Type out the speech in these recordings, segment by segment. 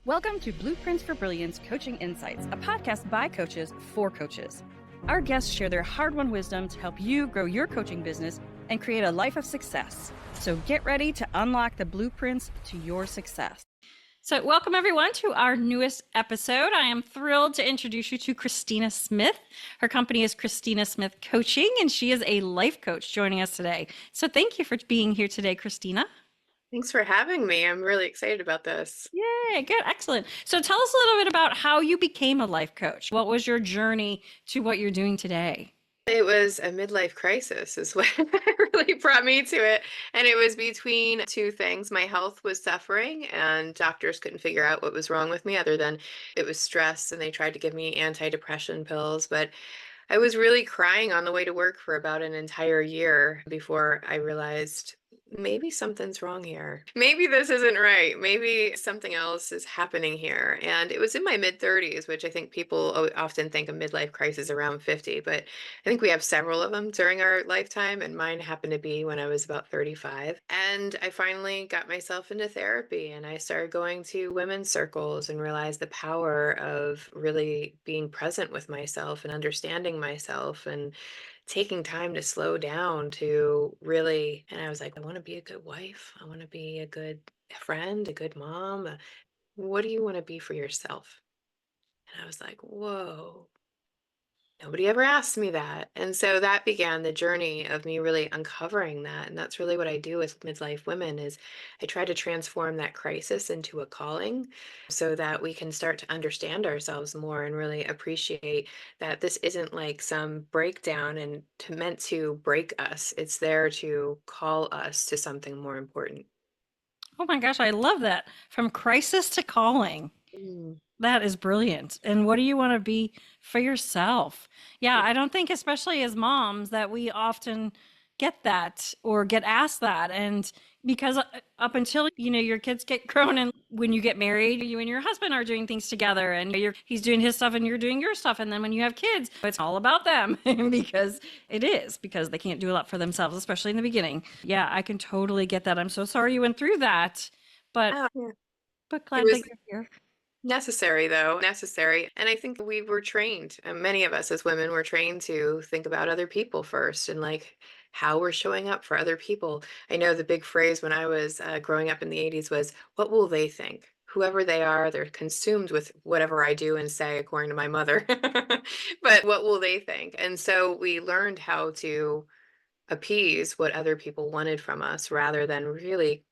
Welcome to Blueprints for Brilliance Coaching Insights, a podcast by coaches for coaches. Our guests share their hard-won wisdom to help you grow your coaching business and create a life of success. So get ready to unlock the blueprints to your success. So welcome everyone to our newest episode. I am thrilled to introduce you to Christina Smith. Her company is Christina Smith Coaching, and she is a life coach joining us today. So thank you for being here today, Christina. Thanks for having me. I'm really excited about this. Yay, good, excellent. So tell us a little bit about how you became a life coach. What was your journey to what you're doing today? It was a midlife crisis is what really brought me to it. And it was between two things. My health was suffering and doctors couldn't figure out what was wrong with me other than it was stress, and they tried to give me antidepressant pills. But I was really crying on the way to work for about an entire year before I realized maybe something's wrong here. Maybe this isn't right. Maybe something else is happening here. And it was in my mid 30s, which I think people often think a midlife crisis around 50, but I think we have several of them during our lifetime. And mine happened to be when I was about 35. And I finally got myself into therapy, and I started going to women's circles and realized the power of really being present with myself and understanding myself and taking time to slow down to really, and I was like, I want to be a good wife. I want to be a good friend, a good mom. What do you want to be for yourself? And I was like, whoa, nobody ever asked me that. And so that began the journey of me really uncovering that. And that's really what I do with midlife women is I try to transform that crisis into a calling so that we can start to understand ourselves more and really appreciate that this isn't like some breakdown and meant to break us. It's there to call us to something more important. Oh my gosh, I love that. From crisis to calling. Mm. That is brilliant. And what do you want to be for yourself? Yeah, I don't think, especially as moms, that we often get that or get asked that. And because up until, your kids get grown and when you get married, you and your husband are doing things together and he's doing his stuff and you're doing your stuff. And then when you have kids, it's all about them because they can't do a lot for themselves, especially in the beginning. Yeah, I can totally get that. I'm so sorry you went through that, but, Oh, yeah. but It glad was that you're here. necessary, though, necessary. And I think we were trained, many of us as women were trained to think about other people first and like how we're showing up for other people. I know the big phrase when I was growing up in the 80s was, what will they think? Whoever they are, they're consumed with whatever I do and say, according to my mother. But what will they think? And so we learned how to appease what other people wanted from us rather than really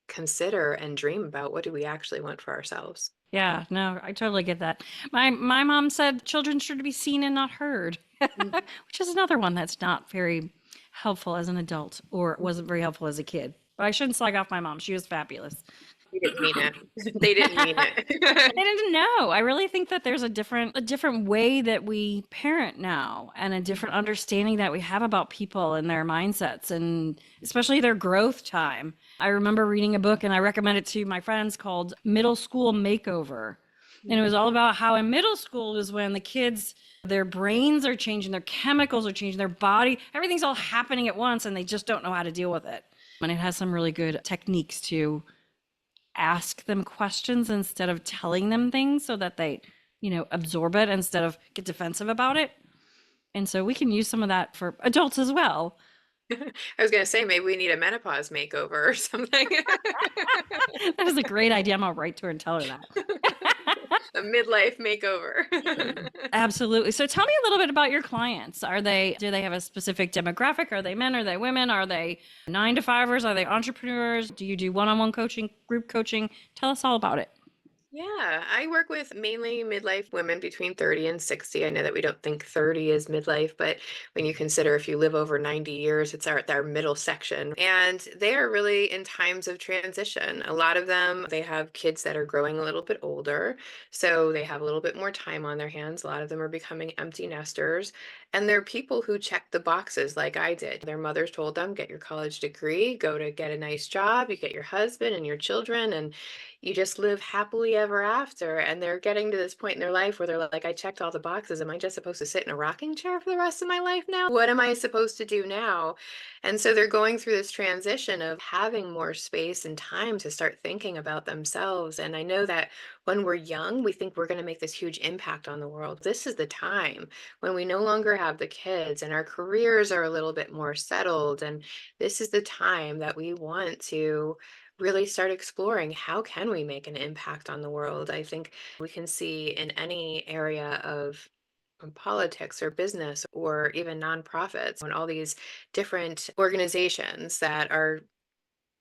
consider and dream about what do we actually want for ourselves. Yeah, no, I totally get that. My mom said children should be seen and not heard, Mhm. which is another one that's not very helpful as an adult or wasn't very helpful as a kid. But I shouldn't slag off my mom. She was fabulous. They didn't mean it. They didn't mean I it. didn't know. I really think that there's a different way that we parent now and a different understanding that we have about people and their mindsets and especially their growth time. I remember reading a book and I recommend it to my friends called Middle School Makeover. And it was all about how in middle school is when the kids, their brains are changing, their chemicals are changing, their body, everything's all happening at once and they just don't know how to deal with it. And it has some really good techniques to ask them questions instead of telling them things so that they, absorb it instead of get defensive about it. And so we can use some of that for adults as well. I was going to say maybe we need a menopause makeover or something. That is a great idea. I'm gonna write to her and tell her that. A midlife makeover. Absolutely. So tell me a little bit about your clients. Do they have a specific demographic? Are they men? Are they women? Are they 9-to-5ers? Are they entrepreneurs? Do you do one-on-one coaching, group coaching? Tell us all about it. Yeah, I work with mainly midlife women between 30 and 60. I know that we don't think 30 is midlife, but when you consider if you live over 90 years, it's our middle section. And they are really in times of transition. A lot of them, they have kids that are growing a little bit older, so they have a little bit more time on their hands. A lot of them are becoming empty nesters. And they're people who check the boxes like I did. Their mothers told them, get your college degree, go to get a nice job, you get your husband and your children, and you just live happily ever after. And they're getting to this point in their life where they're like, I checked all the boxes. Am I just supposed to sit in a rocking chair for the rest of my life now? What am I supposed to do now? And so they're going through this transition of having more space and time to start thinking about themselves. And I know that When we're young, we think we're going to make this huge impact on the world. This is the time when we no longer have the kids and our careers are a little bit more settled. And this is the time that we want to really start exploring how can we make an impact on the world. I think we can see in any area of politics or business or even nonprofits and all these different organizations that are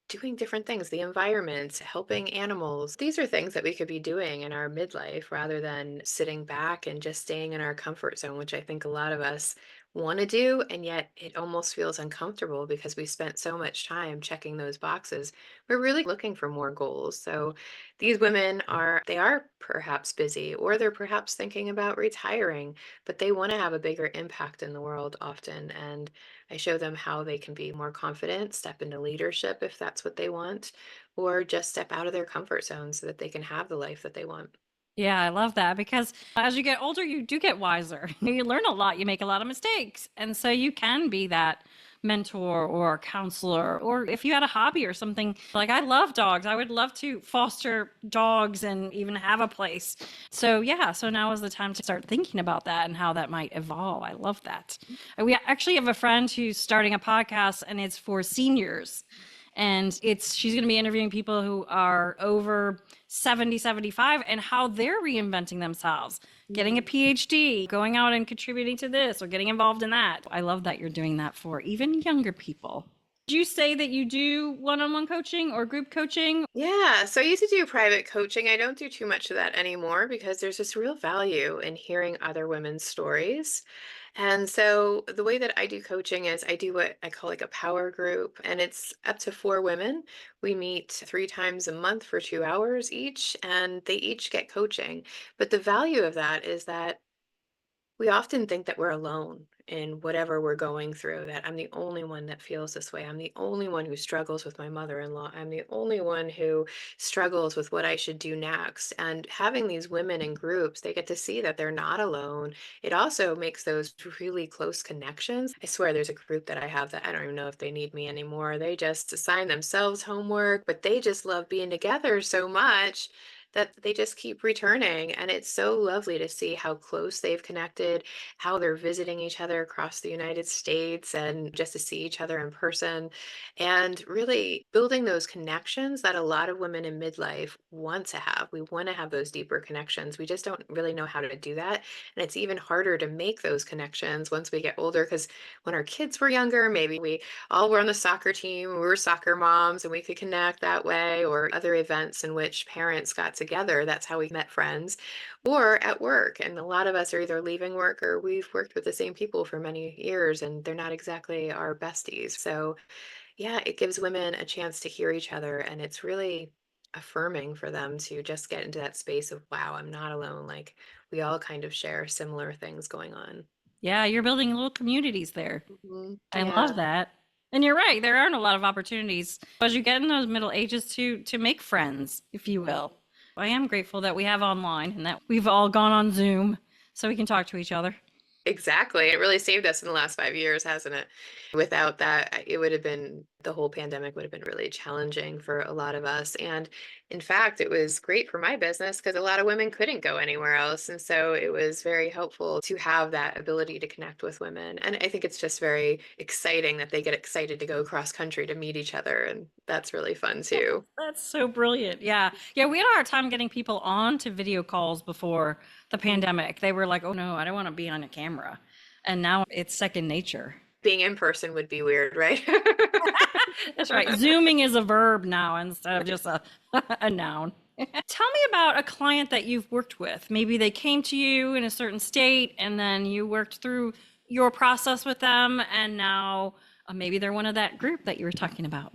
doing different things, the environment, helping animals. These are things that we could be doing in our midlife rather than sitting back and just staying in our comfort zone, which I think a lot of us want to do. And yet it almost feels uncomfortable because we spent so much time checking those boxes. We're really looking for more goals. So these women they are perhaps busy or they're perhaps thinking about retiring, but they want to have a bigger impact in the world often. And I show them how they can be more confident, step into leadership if that's what they want, or just step out of their comfort zone so that they can have the life that they want. Yeah, I love that because as you get older, you do get wiser. You learn a lot, you make a lot of mistakes. And so you can be that mentor or counselor, or if you had a hobby or something, like I love dogs, I would love to foster dogs and even have a place. So, yeah, so now is the time to start thinking about that and how that might evolve. I love that. We actually have a friend who's starting a podcast and it's for seniors, and it's she's going to be interviewing people who are over 70, 75, and how they're reinventing themselves, getting a Mm. PhD, going out and contributing to this or getting involved in that. I love that you're doing that for even younger people. Do you say that you do one-on-one coaching or group coaching? Yeah, so I used to do private coaching. I don't do too much of that anymore because there's this real value in hearing other women's stories. And so the way that I do coaching is I do what I call like a power group, and it's up to 4 women. We meet 3 times a month for 2 hours each, and they each get coaching. But the value of that is that we often think that we're alone in whatever we're going through, that I'm the only one that feels this way. I'm the only one who struggles with my mother-in-law. I'm the only one who struggles with what I should do next. And having these women in groups, they get to see that they're not alone. It also makes those really close connections. I swear there's a group that I have that I don't even know if they need me anymore. They just assign themselves homework, but they just love being together so much that they just keep returning. And it's so lovely to see how close they've connected, how they're visiting each other across the United States, and just to see each other in person. And really building those connections that a lot of women in midlife want to have. We want to have those deeper connections. We just don't really know how to do that. And it's even harder to make those connections once we get older because when our kids were younger, maybe we all were on the soccer team, we were soccer moms, and we could connect that way, or other events in which parents got together. That's how we met friends, or at work. And a lot of us are either leaving work or we've worked with the same people for many years and they're not exactly our besties. So, yeah, it gives women a chance to hear each other. And it's really affirming for them to just get into that space of, wow, I'm not alone. Like we all kind of share similar things going on. Yeah, you're building little communities there. I love Yeah. that. And you're right, there aren't a lot of opportunities as you get in those middle ages to make friends, if you will. I am grateful that we have online and that we've all gone on Zoom so we can talk to each other. Exactly. It really saved us in the last 5 years, hasn't it? Without that, it would have been the whole pandemic would have been really challenging for a lot of us. And in fact, it was great for my business because a lot of women couldn't go anywhere else. And so it was very helpful to have that ability to connect with women. And I think it's just very exciting that they get excited to go cross country to meet each other. And that's really fun too. That's so brilliant. Yeah. Yeah, we had a hard time getting people on to video calls before the pandemic. They were like, "Oh no, I don't want to be on a camera." And now it's second nature. Being in person would be weird, right? That's right. Zooming is a verb now instead of just a a noun. Tell me about a client that you've worked with. Maybe they came to you in a certain state and then you worked through your process with them, and now maybe they're one of that group that you were talking about.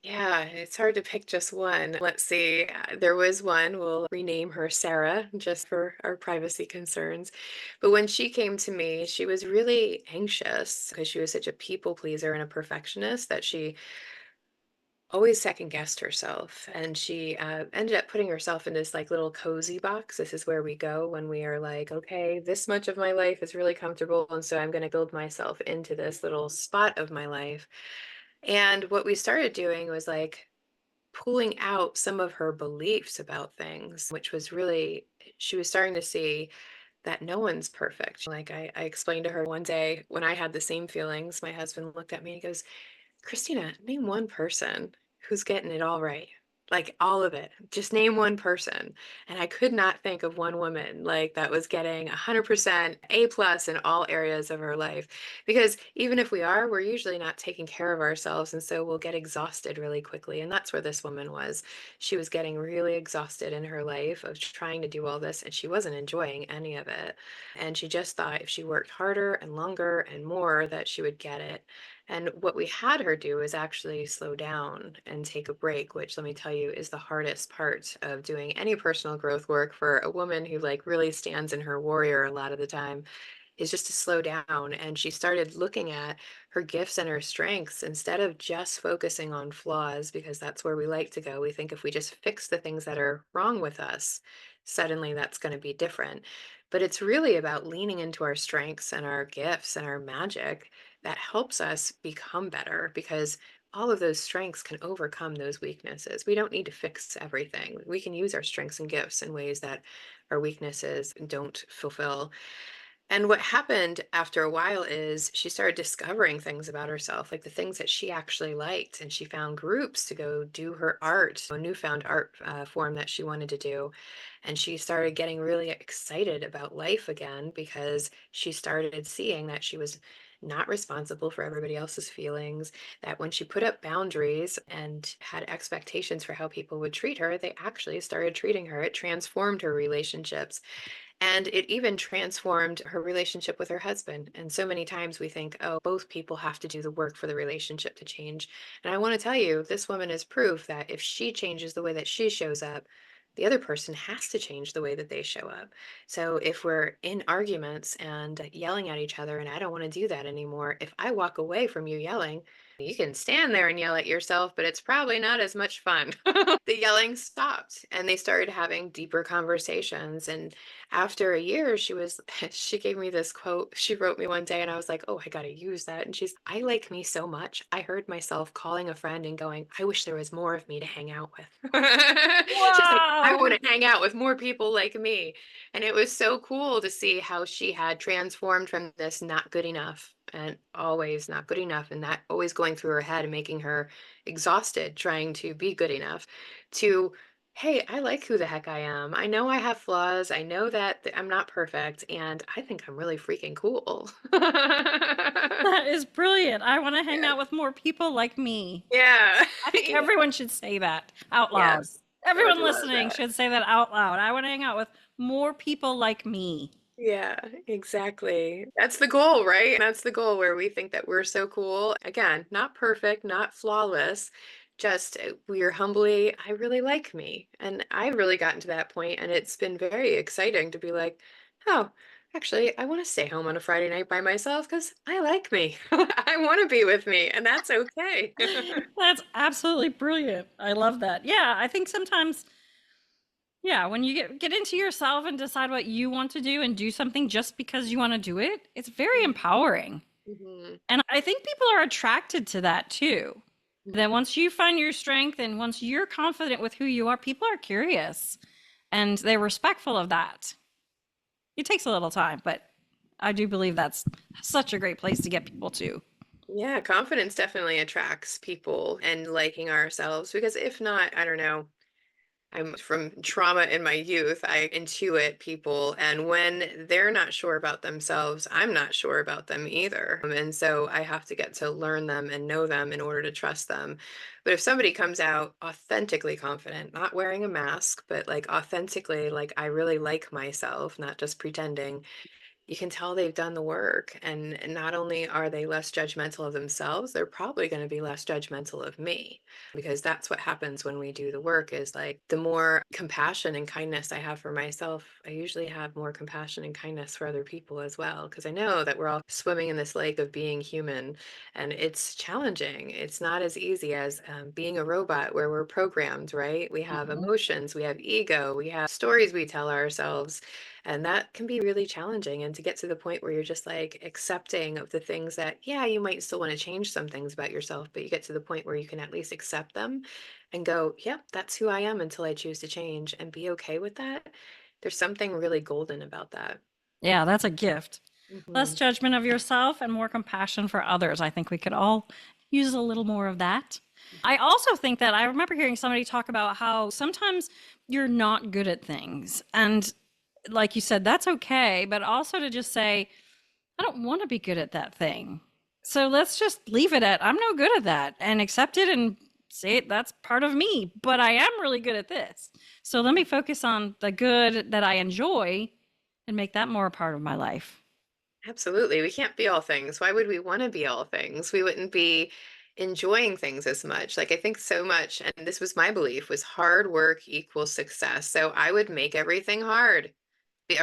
Yeah, it's hard to pick just one. Let's see. There was one, we'll rename her Sarah just for our privacy concerns. But when she came to me, she was really anxious because she was such a people pleaser and a perfectionist that she always second guessed herself. And she ended up putting herself in this like little cozy box. This is where we go when we are like, okay, this much of my life is really comfortable. And so I'm going to build myself into this little spot of my life. And what we started doing was like, pulling out some of her beliefs about things, which was really, she was starting to see that no one's perfect. Like I explained to her one day when I had the same feelings, my husband looked at me and he goes, Christina, name one person who's getting it all right. Like all of it. Just name one person. And I could not think of one woman like that was getting 100% A plus in all areas of her life. Because even if we are, we're usually not taking care of ourselves. And so we'll get exhausted really quickly. And that's where this woman was. She was getting really exhausted in her life of trying to do all this, and she wasn't enjoying any of it. And she just thought if she worked harder and longer and more, that she would get it. And what we had her do is actually slow down and take a break, which let me tell you is the hardest part of doing any personal growth work for a woman who like really stands in her warrior a lot of the time, is just to slow down. And she started looking at her gifts and her strengths instead of just focusing on flaws, because that's where we like to go. We think if we just fix the things that are wrong with us, suddenly that's going to be different. But it's really about leaning into our strengths and our gifts and our magic that helps us become better, because all of those strengths can overcome those weaknesses. We don't need to fix everything. We can use our strengths and gifts in ways that our weaknesses don't fulfill. And what happened after a while is she started discovering things about herself, like the things that she actually liked. And she found groups to go do her art, a newfound art form that she wanted to do. And she started getting really excited about life again because she started seeing that she was not responsible for everybody else's feelings, that when she put up boundaries and had expectations for how people would treat her, they actually started treating her. It transformed her relationships. And it even transformed her relationship with her husband. And so many times we think, oh, both people have to do the work for the relationship to change. And I want to tell you, this woman is proof that if she changes the way that she shows up, the other person has to change the way that they show up. So if we're in arguments and yelling at each other, and I don't want to do that anymore, if I walk away from you yelling, you can stand there and yell at yourself, but it's probably not as much fun. The yelling stopped and they started having deeper conversations. And after a year, she gave me this quote. She wrote me one day and I was like, oh, I got to use that. And she's, I like me so much. I heard myself calling a friend and going, I wish there was more of me to hang out with. She's like, I Wow. want to hang out with more people like me. And it was so cool to see how she had transformed from this not good enough and always not good enough, and that always going through her head and making her exhausted trying to be good enough, to hey, I like who the heck I am. I know I have flaws. I know that I'm not perfect, and I think I'm really freaking cool. That is brilliant. I want to hang Yeah. out with more people like me. Yeah. I think Yeah. everyone should say that out loud. Yes. I would Everyone love listening that. should say that out loud. I want to hang out with more people like me. Yeah, exactly. That's the goal, right? That's the goal where we think that we're so cool. Again, not perfect, not flawless, just we're humbly, I really like me. And I've really gotten to that point, and it's been very exciting to be like, oh, actually, I want to stay home on a Friday night by myself because I like me. I want to be with me, and that's okay. That's absolutely brilliant. I love that. Yeah, I think sometimes, yeah, when you get into yourself and decide what you want to do and do something just because you want to do it, it's very empowering. Mhm. And I think people are attracted to that too. That once you find your strength and once you're confident with who you are, people are curious and they're respectful of that. It takes a little time, but I do believe that's such a great place to get people to. Yeah, confidence definitely attracts people and liking ourselves, because if not, I don't know. I'm from trauma in my youth. I intuit people, and when they're not sure about themselves, I'm not sure about them either. And so I have to get to learn them and know them in order to trust them. But if somebody comes out authentically confident, not wearing a mask, but like authentically, like I really like myself, not just pretending, you can tell they've done the work. And not only are they less judgmental of themselves, they're probably going to be less judgmental of me, because that's what happens when we do the work is like the more compassion and kindness I have for myself, I usually have more compassion and kindness for other people as well, because I know that we're all swimming in this lake of being human, and it's challenging. It's not as easy as being a robot where we're programmed, right? We have Mhm. emotions, we have ego, we have stories we tell ourselves, And that can be really challenging. And to get to the point where you're just like accepting of the things that, yeah, you might still want to change some things about yourself, but you get to the point where you can at least accept them and go, yep, that's who I am until I choose to change and be okay with that. There's something really golden about that. Yeah, that's a gift. Less Hmm. judgment of yourself and more compassion for others. I think we could all use a little more of that. I also think that I remember hearing somebody talk about how sometimes you're not good at things. And like you said, that's okay. But also to just say, I don't want to be good at that thing. So let's just leave it at, I'm no good at that and accept it and say that's part of me. But I am really good at this. So let me focus on the good that I enjoy and make that more a part of my life. Absolutely. We can't be all things. Why would we want to be all things? We wouldn't be enjoying things as much. Like I think so much, and this was my belief, was hard work equals success. So I would make everything hard.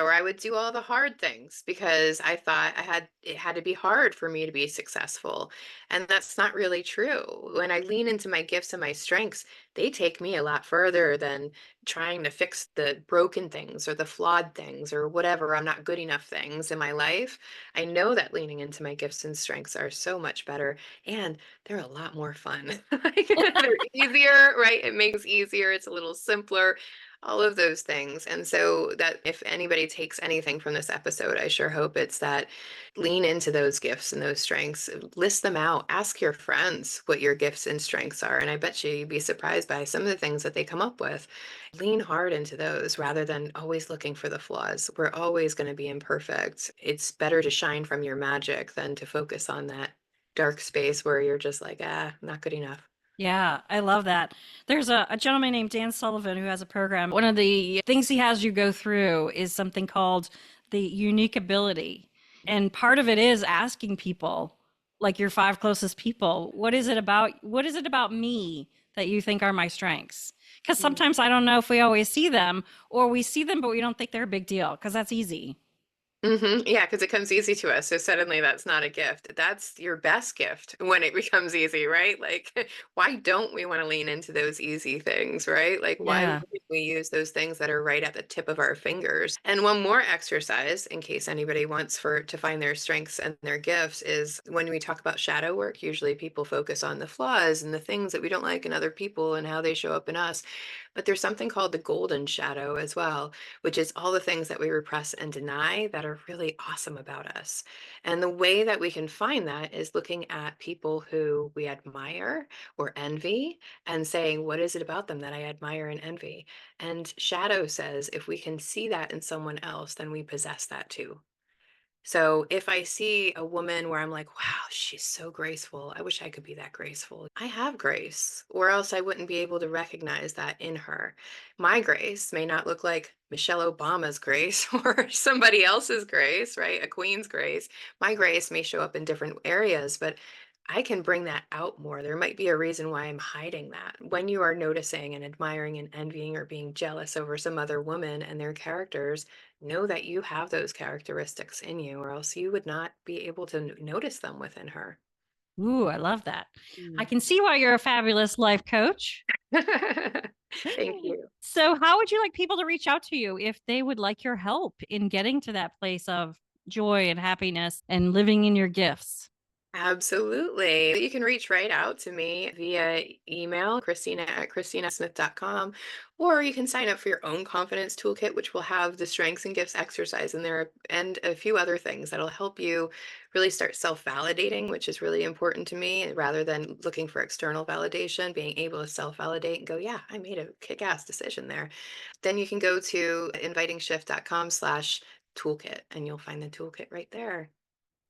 Or I would do all the hard things because I thought it had to be hard for me to be successful. And that's not really true. When I lean into my gifts and my strengths, they take me a lot further than trying to fix the broken things or the flawed things or whatever I'm not good enough things in my life. I know that leaning into my gifts and strengths are so much better and they're a lot more fun. Like, they're easier, right? It makes easier. It's a little simpler, all of those things. And so that if anybody takes anything from this episode, I sure hope it's that lean into those gifts and those strengths, list them out, ask your friends what your gifts and strengths are. And I bet you'd be surprised by some of the things that they come up with. Lean hard into those rather than always looking for the flaws. We're always going to be imperfect. It's better to shine from your magic than to focus on that dark space where you're just like, not good enough. Yeah, I love that. There's a gentleman named Dan Sullivan who has a program. One of the things he has you go through is something called the unique ability. And part of it is asking people, like your five closest people, what is it about me that you think are my strengths? Because sometimes I don't know if we always see them, or we see them, but we don't think they're a big deal because that's easy. Yeah, because it comes easy to us. So suddenly that's not a gift. That's your best gift when it becomes easy, right? Like, why don't we want to lean into those easy things, right? Like, why Yeah. wouldn't we use those things that are right at the tip of our fingers? And one more exercise, in case anybody wants for to find their strengths and their gifts, is when we talk about shadow work, usually people focus on the flaws and the things that we don't like in other people and how they show up in us. But there's something called the golden shadow as well, which is all the things that we repress and deny that are really awesome about us. And the way that we can find that is looking at people who we admire or envy and saying, what is it about them that I admire and envy? And shadow says, if we can see that in someone else, then we possess that too. So if I see a woman where I'm like, wow, she's so graceful. I wish I could be that graceful. I have grace, or else I wouldn't be able to recognize that in her. My grace may not look like Michelle Obama's grace or somebody else's grace, right? A queen's grace. My grace may show up in different areas, but I can bring that out more. There might be a reason why I'm hiding that. When you are noticing and admiring and envying or being jealous over some other woman and their characters, know that you have those characteristics in you, or else you would not be able to notice them within her. Ooh, I love that. I Mm. can see why you're a fabulous life coach. Thank you. So, how would you like people to reach out to you if they would like your help in getting to that place of joy and happiness and living in your gifts? Absolutely. You can reach right out to me via email, Christina@ChristinaSmith.com, or you can sign up for your own confidence toolkit, which will have the strengths and gifts exercise in there and a few other things that'll help you really start self-validating, which is really important to me, rather than looking for external validation, being able to self-validate and go, yeah, I made a kick-ass decision there. Then you can go to invitingshift.com/toolkit and you'll find the toolkit right there.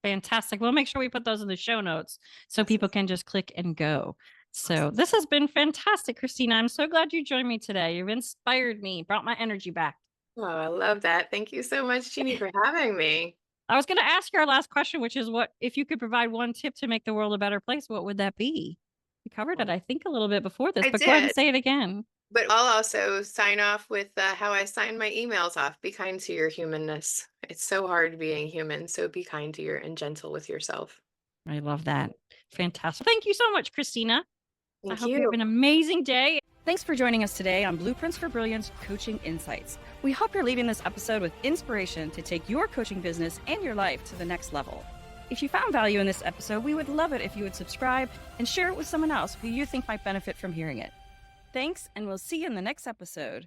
Fantastic. We'll make sure we put those in the show notes so Awesome. people can just click and go. So, Awesome. this has been fantastic, Christina. I'm so glad you joined me today. You've inspired me, brought my energy back. Oh, I love that. Thank you so much, Jeannie, for having me. I was going to ask you our last question, which is what if you could provide one tip to make the world a better place, what would that be? We covered it, Well, I think, a little bit before this, I but go ahead and did, say it again. but I'll also sign off with how I sign my emails off. Be kind to your humanness. It's so hard being human, so be kind to your and gentle with yourself. I love that. Fantastic. Thank you so much, Christina. I Thank hope you have you. an amazing day. Thanks for joining us today on Blueprints for Brilliance Coaching Insights. We hope you're leaving this episode with inspiration to take your coaching business and your life to the next level. If you found value in this episode, we would love it if you would subscribe and share it with someone else who you think might benefit from hearing it. Thanks, and we'll see you in the next episode.